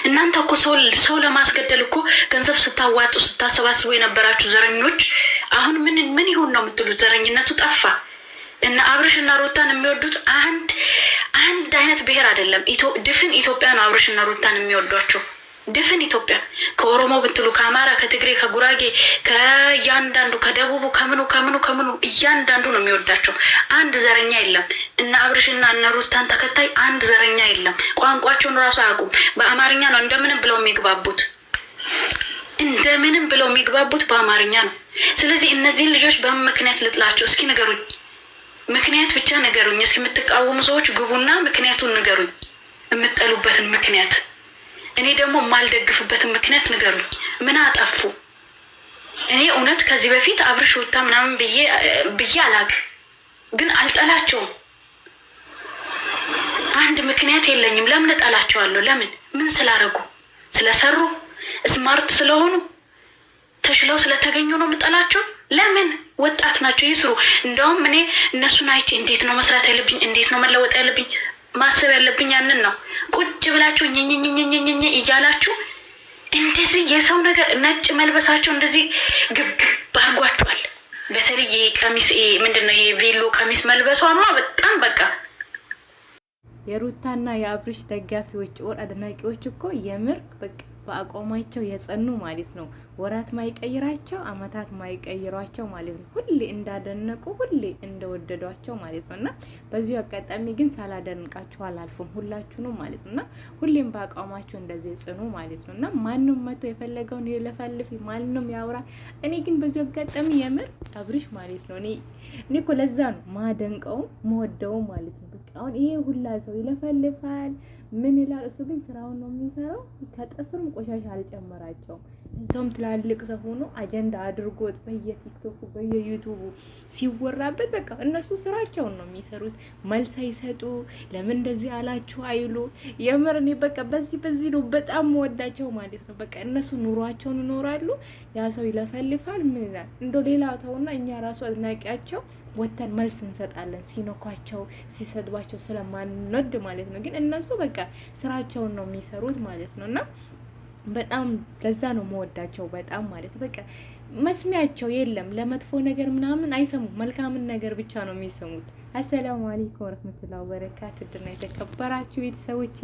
እናንተ እኮ ሰው ለማስገደል እኮ ገንዘብ ስታዋጡ ስታሰባስቡ የነበራችሁ ዘረኞች አሁን ምን ይሁን ነው የምትሉት? ዘረኝነቱ ጠፋ። እና አብርሽ እና ሩታን የሚወዱት አንድ አይነት ብሔር አይደለም። ድፍን ኢትዮጵያ ነው አብርሽ እና ሩታን የሚወዷቸው። ድፍን ኢትዮጵያ ከኦሮሞ ብትሉ ከአማራ፣ ከትግሬ፣ ከጉራጌ፣ ከእያንዳንዱ ከደቡቡ ከምኑ እያንዳንዱ ነው የሚወዳቸው። አንድ ዘረኛ የለም። እና አብርሽና እነ ሩታን ተከታይ አንድ ዘረኛ የለም። ቋንቋቸውን ራሱ አያውቁም። በአማርኛ ነው እንደምንም ብለው የሚግባቡት በአማርኛ ነው። ስለዚህ እነዚህን ልጆች በምን ምክንያት ልጥላቸው? እስኪ ንገሩኝ። ምክንያት ብቻ ንገሩኝ። እስኪ የምትቃወሙ ሰዎች ግቡና ምክንያቱን ንገሩኝ። የምትጠሉበትን ምክንያት፣ እኔ ደግሞ የማልደግፍበትን ምክንያት ንገሩኝ። ምን አጠፉ? እኔ እውነት ከዚህ በፊት አብርሽ ሩታ ምናምን ብዬ አላውቅም፣ ግን አልጠላቸውም። አንድ ምክንያት የለኝም። ለምን እጠላቸዋለሁ? ለምን? ምን ስላደረጉ? ስለሰሩ? ስማርት ስለሆኑ? ተሽለው ስለተገኙ ነው የምጠላቸው? ለምን? ወጣት ናቸው፣ ይስሩ። እንደውም እኔ እነሱን አይቼ እንዴት ነው መስራት ያለብኝ፣ እንዴት ነው መለወጥ ያለብኝ፣ ማሰብ ያለብኝ ያንን ነው። ቁጭ ብላችሁ ኝኝኝኝኝኝ እያላችሁ እንደዚህ የሰው ነገር ነጭ መልበሳቸው እንደዚህ ግብግብ አድርጓቸዋል። በተለይ ይሄ ቀሚስ ምንድነው ይሄ ቬሎ ቀሚስ መልበሷማ በጣም በቃ የሩታና የአብርሽ ደጋፊዎች ወር አድናቂዎች እኮ የምር በቃ በአቋማቸው የጸኑ ማለት ነው። ወራት ማይቀይራቸው አመታት ማይቀይሯቸው ማለት ነው። ሁሌ እንዳደነቁ ሁሌ እንደወደዷቸው ማለት ነውና በዚህ አጋጣሚ ግን ሳላደንቃችሁ አላልፍም ሁላችሁንም ማለት ነውና ሁሌም በአቋማቸው እንደዚህ ጽኑ ማለት ነውና ማንንም መቶ የፈለገውን ይለፈልፍ ማንንም ያውራ። እኔ ግን በዚህ አጋጣሚ የምር አብርሽ ማለት ነው እኔ እኮ ለዛ ነው ማደንቀው መወደው ማለት ነው። በቃ አሁን ይሄ ሁላ ሰው ይለፈልፋል ምን ይላል? እሱ ግን ስራውን ነው የሚሰራው። ከጥፍርም ቆሻሻ አልጨመራቸውም። እዛውም ትላልቅ ሰው ሆኖ አጀንዳ አድርጎት በየቲክቶኩ በየዩቲዩቡ ሲወራበት በቃ እነሱ ስራቸውን ነው የሚሰሩት። መልስ አይሰጡ፣ ለምን እንደዚህ አላችሁ አይሉ። የምር እኔ በቃ በዚህ ነው በጣም ወዳቸው ማለት ነው። በቃ እነሱ ኑሯቸውን ይኖራሉ፣ ያ ሰው ይለፈልፋል ምን ይላል? እንደው ሌላ ተውና እኛ ራሱ አድናቂያቸው ወተን መልስ እንሰጣለን ሲነኳቸው ሲሰድባቸው ስለማንወድ ማለት ነው። ግን እነሱ በቃ ስራቸውን ነው የሚሰሩት ማለት ነውና በጣም ለዛ ነው መወዳቸው በጣም ማለት በቃ መስሚያቸው የለም ለመጥፎ ነገር ምናምን አይሰሙም። መልካምን ነገር ብቻ ነው የሚሰሙት። አሰላሙ አለይኩም ወራህመቱላሂ ወበረካቱ። ድና የተከበራችሁ ቤተሰቦቼ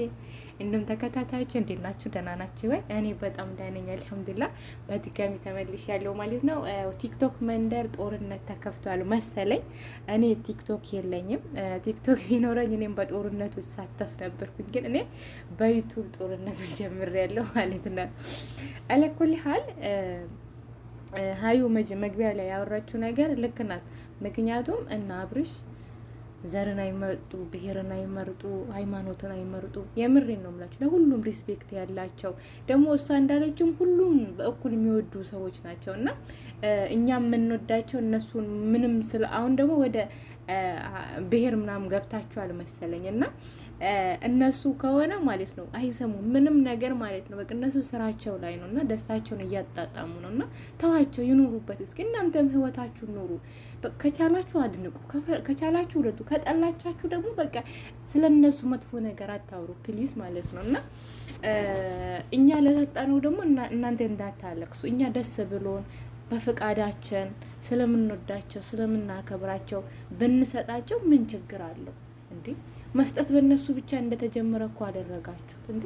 እንደም ተከታታዮች እንዴት ናችሁ? ደህና ናችሁ ወይ? እኔ በጣም ደህና ነኝ አልሐምዱሊላህ። በድጋሚ ተመልሻለሁ ማለት ነው። ቲክቶክ መንደር ጦርነት ተከፍቷል መሰለኝ። እኔ ቲክቶክ የለኝም። ቲክቶክ ቢኖረኝ እኔም በጦርነቱ ሳተፍ ነበርኩኝ። ግን እኔ በዩቲዩብ ጦርነት ጀምሬያለሁ ማለት ነው። አለኩል ሀል ሀዩ መግቢያ ላይ ያወራችው ነገር ልክ ናት። ምክንያቱም እና አብርሽ ዘርን አይመርጡ፣ ብሔርን አይመርጡ፣ ሃይማኖትን አይመርጡ። የምሬን ነው የምላችሁ። ለሁሉም ሪስፔክት ያላቸው ደግሞ እሷ እንዳለችውም ሁሉም በእኩል የሚወዱ ሰዎች ናቸው እና እኛ የምንወዳቸው እነሱን ምንም ስለ አሁን ደግሞ ወደ ብሔር ምናምን ገብታችኋል መሰለኝ እና እነሱ ከሆነ ማለት ነው አይሰሙም ምንም ነገር ማለት ነው። በቃ እነሱ ስራቸው ላይ ነው እና ደስታቸውን እያጣጣሙ ነው እና ተዋቸው ይኑሩበት። እስኪ እናንተም ህይወታችሁን ኑሩ። ከቻላችሁ አድንቁ፣ ከቻላችሁ ውለዱ፣ ከጠላቻችሁ ደግሞ በቃ ስለነሱ መጥፎ ነገር አታውሩ ፕሊዝ ማለት ነው እና እኛ ለሰጣነው ደግሞ እናንተ እንዳታለቅሱ። እኛ ደስ ብሎን በፍቃዳችን ስለምንወዳቸው ስለምናከብራቸው ብንሰጣቸው ምን ችግር አለው እንዴ? መስጠት በእነሱ ብቻ እንደተጀመረ እኮ አደረጋችሁት እንዴ?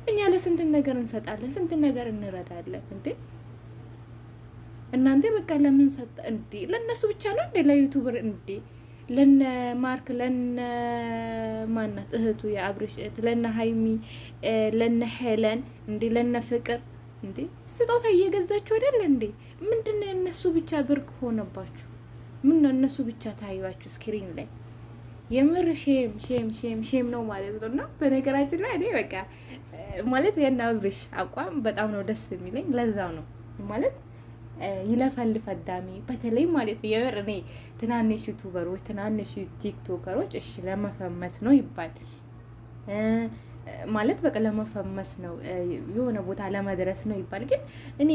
እኛ ለስንት ነገር እንሰጣለን፣ ስንት ነገር እንረዳለን እንዴ? እናንተ በቃ ለምን ሰጣ እንዴ? ለነሱ ብቻ ነው እንዴ? ለዩቲዩበር እንዴ? ለነ ማርክ ለነ ማናት እህቱ የአብርሽ እህት ለነ ሃይሚ ለነ ሄለን እንዴ? ለነ ፍቅር እንዴ? ስጦታ እየገዛችሁ አይደል እንዴ? ምንድነው እነሱ ብቻ ብርቅ ሆነባችሁ? ምን ነው እነሱ ብቻ ታዩዋችሁ ስክሪን ላይ? የምር ሼም ነው ማለት ነው። እና በነገራችን ላይ እኔ በቃ ማለት የና አብርሽ አቋም በጣም ነው ደስ የሚለኝ። ለዛው ነው ማለት ይለፈልፍ አዳሚ በተለይ ማለት የምር እኔ ትናንሽ ዩቲዩበሮች ትናንሽ ቲክቶከሮች እሺ ለመፈመስ ነው ይባል ማለት በቃ ለመፈመስ ነው የሆነ ቦታ ለመድረስ ነው ይባል። ግን እኔ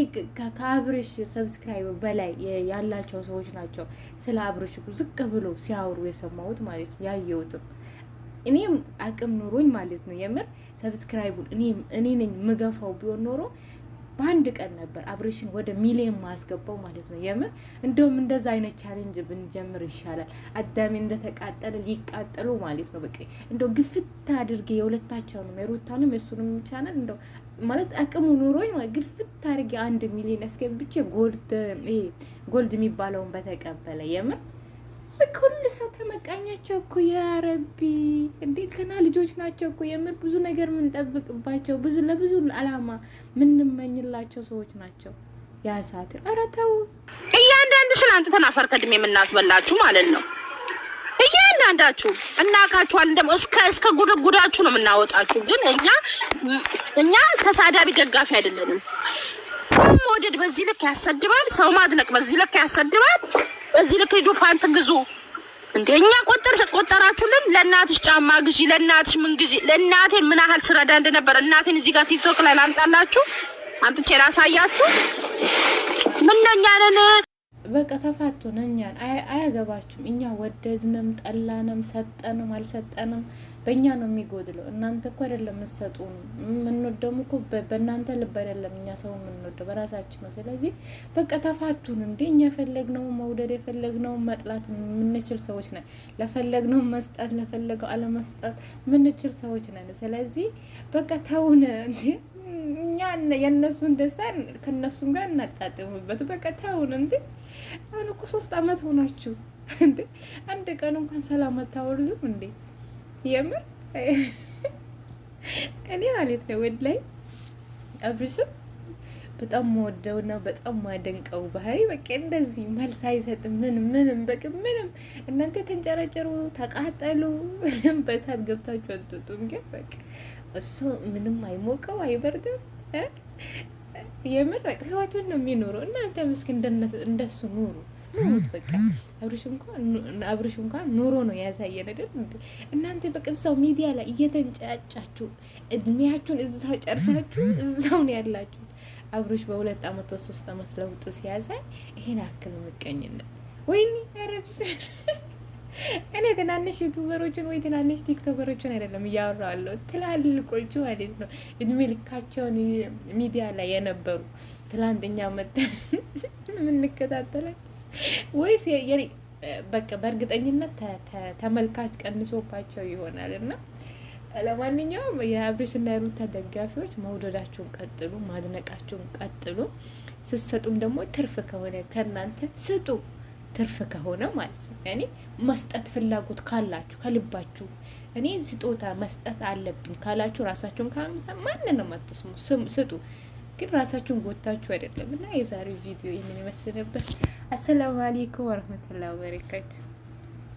ከአብርሽ ሰብስክራይብ በላይ ያላቸው ሰዎች ናቸው ስለ አብርሽ ዝቅ ብሎ ሲያወሩ የሰማሁት ማለት ነው ያየሁትም። እኔም አቅም ኖሮኝ ማለት ነው የምር ሰብስክራይቡን እኔ ነኝ ምገፋው ቢሆን ኖሮ በአንድ ቀን ነበር አብሬሽን ወደ ሚሊዮን ማስገባው ማለት ነው የምር። እንደውም እንደዛ አይነት ቻሌንጅ ብንጀምር ይሻላል። አዳሜ እንደተቃጠለ ሊቃጠሉ ማለት ነው። በቃ እንደው ግፍት አድርጌ የሁለታቸውንም የሩታንም የሱንም ቻናል እንደው ማለት አቅሙ ኑሮኝ ማለት ግፍት አድርጌ 1 ሚሊዮን አስገብቼ ጎልድ የሚባለውን በተቀበለ የምር ሁሉ ሰው ተመቃኛቸው እኮ ያ ረቢ እንዴት ገና ልጆች ናቸው እኮ የምር ብዙ ነገር የምንጠብቅባቸው ለብዙ አላማ ምንመኝላቸው ሰዎች ናቸው። ያ ሳትር ኧረ ተው እያንዳንድሽን አንተን አፈር ከድሜ የምናስበላችሁ ማለት ነው። እያንዳንዳችሁ እናቃችኋለን። ደግሞ እስከ ጉዳችሁ ነው የምናወጣችሁ። ግን እኛ ተሳዳቢ ደጋፊ አይደለንም። ሰው መውደድ በዚህ ልክ ያሰድባል። ሰው ማድነቅ በዚህ ልክ ያሰድባል። በዚህ ልክ ሂዱ ፓንት ግዙ እንደኛ ቆጠራችሁልን። ለእናትሽ ጫማ ግዢ፣ ለእናትሽ ምን ግዢ። ለእናቴ ምን ያህል ስረዳ እንደነበር እናቴን እዚህ ጋር ቲክቶክ ላይ ላምጣላችሁ፣ አምጥቼ ላሳያችሁ። ምንኛ ነን በቃ ተፋቱን። እኛን አያገባችሁም። እኛ ወደድንም ጠላንም ሰጠንም አልሰጠንም በእኛ ነው የሚጎድለው። እናንተ እኮ አይደለም የምትሰጡን። የምንወደው እኮ በእናንተ ልብ አይደለም እኛ ሰው የምንወደው በራሳችን ነው። ስለዚህ በቃ ተፋቱን እንዴ። እኛ የፈለግነው መውደድ የፈለግነው መጥላት የምንችል ሰዎች ነን። ለፈለግነው መስጠት ለፈለገው አለመስጠት የምንችል ሰዎች ነን። ስለዚህ በቃ ተውን እንዴ። እኛ የነሱን ደስታ ከነሱም ጋር እናጣጥምበት። በቃ ተውን እንዴ። አሁን እኮ 3 አመት ሆናችሁ እንዴ። አንድ ቀን እንኳን ሰላም አታወርዱም እንዴ? የምር እኔ ማለት ነው ወላይ አብርሽም በጣም ወደው ነው በጣም ማደንቀው ባህሪ በቃ እንደዚህ መልስ አይሰጥም። ምንም በቃ ምንም እናንተ ተንጨረጨሩ ተቃጠሉ በሳት ገብታችሁ አጥጡም። ግን በቃ እሱ ምንም አይሞቀው አይበርድም። የምር በቃ ህይወቱን ነው የሚኖረው። እናንተ ምስኪን እንደሱ ኑሩ ኑሩት። በቃ አብርሽ እንኳን ኑሮ ነው ያሳየን አይደል? እናንተ በቃ እዛው ሚዲያ ላይ እየተንጫጫችሁ እድሜያችሁን እዛው ጨርሳችሁ እዛው ነው ያላችሁት። አብርሽ በ2 አመት በ3 አመት ለውጥ ሲያሳይ ይሄን አክል ምቀኝነት ወይኔ አረብስ እኔ ትናንሽ ዩቲዩበሮችን ወይ ትናንሽ ቲክቶከሮችን አይደለም እያወራለሁ፣ ትላልቆቹ ማለት ነው እድሜ ልካቸውን ሚዲያ ላይ የነበሩ ትላንትኛ መጣን ምን እንከታተላለን ወይስ የኔ በቃ በእርግጠኝነት ተመልካች ቀንሶባቸው ይሆናል። እና ለማንኛውም የአብርሽና የሩታ ደጋፊዎች መውደዳችሁን ቀጥሉ፣ ማድነቃችሁን ቀጥሉ። ስትሰጡም ደግሞ ትርፍ ከሆነ ከእናንተ ስጡ፣ ትርፍ ከሆነ ማለት ነው። እኔ መስጠት ፍላጎት ካላችሁ ከልባችሁ እኔ ስጦታ መስጠት አለብኝ ካላችሁ ራሳችሁን ማንንም አትስሙ፣ ስጡ። ግን ራሳችሁን ጎታችሁ አይደለም። እና የዛሬው ቪዲዮ ይሄን ይመስል ነበር። አሰላሙ አለይኩም ወራህመቱላሂ ወበረካቱ።